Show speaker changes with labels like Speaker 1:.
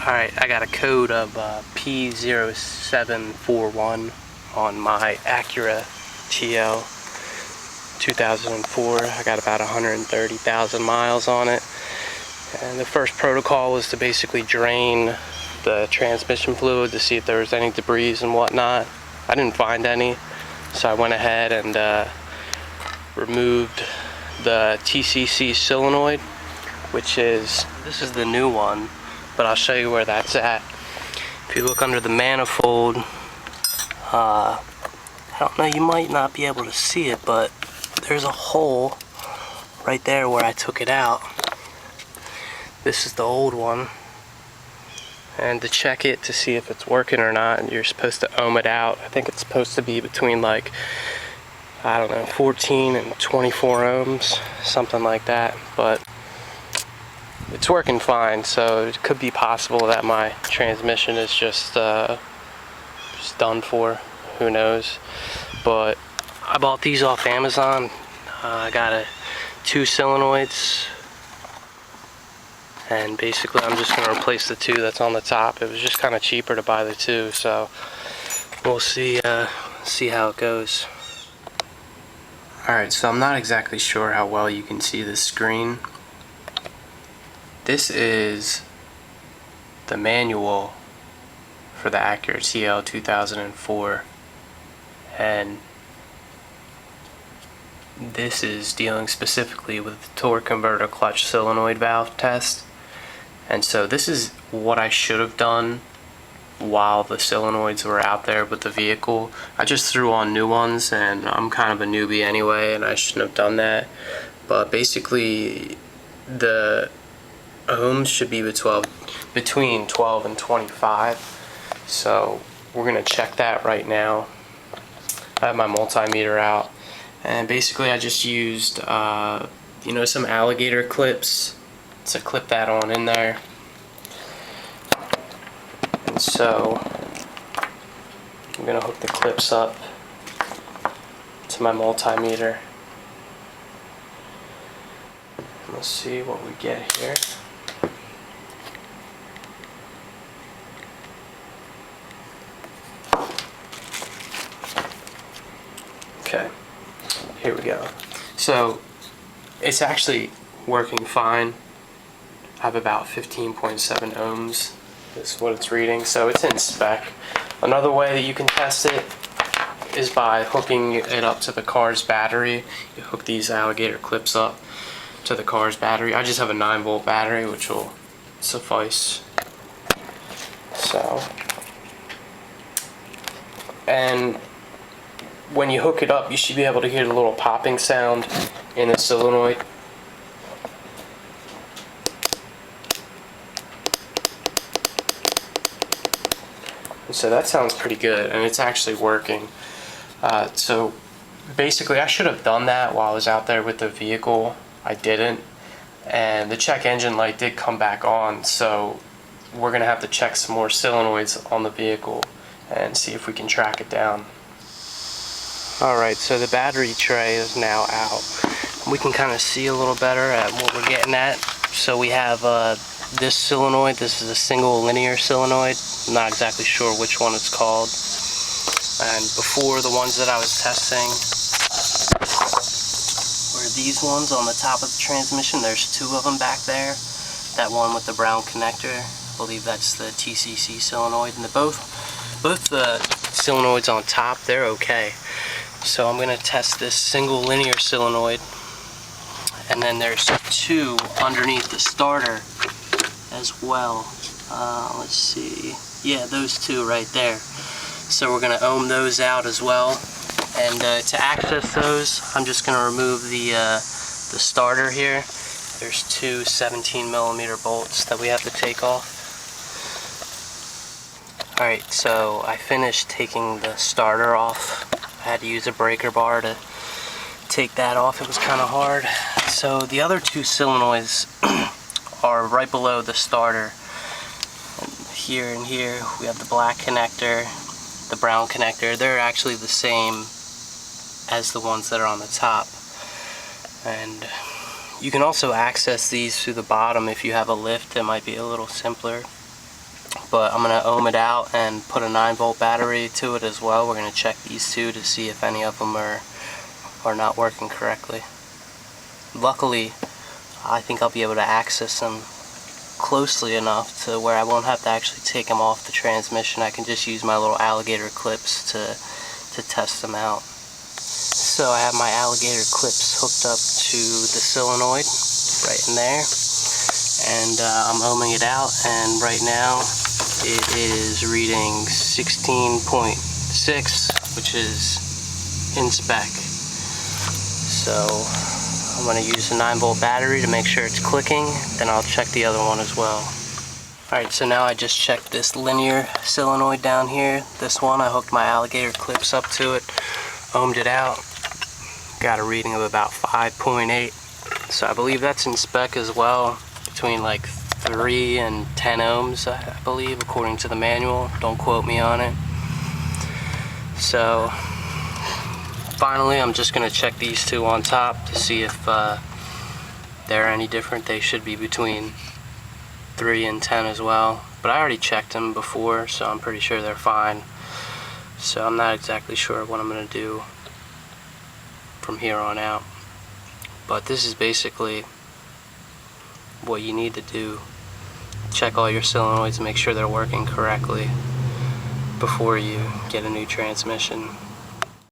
Speaker 1: Alright, I got a code of P0741 on my Acura TL 2004. I got about 130,000 miles on it. And the first protocol was to basically drain the transmission fluid to see if there was any debris and whatnot. I didn't find any, so I went ahead and removed the TCC solenoid, which is, this is the new one, but I'll show you where that's at. If you look under the manifold, I don't know, you might not be able to see it, but there's a hole right there where I took it out. This is the old one, and to check it to see if it's working or not, you're supposed to ohm it out. I think it's supposed to be between, like, I don't know, 14 and 24 ohms, something like that, but it's working fine. So it could be possible that my transmission is just done for, who knows. But I bought these off Amazon. I got two solenoids, and basically I'm just going to replace the two that's on the top. It was just kind of cheaper to buy the two, so we'll see how it goes. Alright, so I'm not exactly sure how well you can see the screen. This is the manual for the Acura TL 2004, and this is dealing specifically with the Torqe converter clutch solenoid valve test. And so this is what I should have done while the solenoids were out there with the vehicle. I just threw on new ones, and I'm kind of a newbie anyway, and I shouldn't have done that. But basically the ohms should be between 12 and 25. So we're going to check that right now. I have my multimeter out, and basically I just used some alligator clips to clip that on in there. And so I'm going to hook the clips up to my multimeter. Let's see what we get here. Okay, here we go. So it's actually working fine. I have about 15.7 ohms. Is what it's reading, so it's in spec. Another way that you can test it is by hooking it up to the car's battery. You hook these alligator clips up to the car's battery. I just have a 9-volt battery, which will suffice. So, and when you hook it up, you should be able to hear the little popping sound in the solenoid. So that sounds pretty good, and it's actually working. So basically I should have done that while I was out there with the vehicle. I didn't, and the check engine light did come back on, so we're gonna have to check some more solenoids on the vehicle and see if we can track it down. Alright, so the battery tray is now out. We can kind of see a little better at what we're getting at. So we have this solenoid. This is a single linear solenoid. I'm not exactly sure which one it's called. And before, the ones that I was testing were these ones on the top of the transmission. There's two of them back there. That one with the brown connector, I believe that's the TCC solenoid. And both the solenoids on top, they're okay. So I'm going to test this single linear solenoid. And then there's two underneath the starter as well. Let's see. Yeah, those two right there. So we're going to ohm those out as well. And to access those, I'm just going to remove the starter here. There's two 17mm bolts that we have to take off. Alright, so I finished taking the starter off. I had to use a breaker bar to take that off. It was kind of hard. So the other two solenoids are right below the starter. And here we have the black connector, the brown connector. They're actually the same as the ones that are on the top. And you can also access these through the bottom if you have a lift. It might be a little simpler. but I'm going to ohm it out and put a 9-volt battery to it as well. We're going to check these two to see if any of them are not working correctly. Luckily, I think I'll be able to access them closely enough to where I won't have to actually take them off the transmission. I can just use my little alligator clips to test them out. So I have my alligator clips hooked up to the solenoid right in there, and I'm ohming it out, and right now it is reading 16.6, which is in spec. So I'm going to use a 9-volt battery to make sure it's clicking, then I'll check the other one as well. Alright, so now I just checked this linear solenoid down here. This one, I hooked my alligator clips up to it, ohmed it out, got a reading of about 5.8. So I believe that's in spec as well, between like 3 and 10 ohms, I believe, according to the manual. Don't quote me on it. So finally, I'm just going to check these two on top to see if they're any different. They should be between 3 and 10 as well. But I already checked them before, so I'm pretty sure they're fine. So I'm not exactly sure what I'm going to do from here on out. But this is basically what you need to do. Check all your solenoids and make sure they're working correctly before you get a new transmission.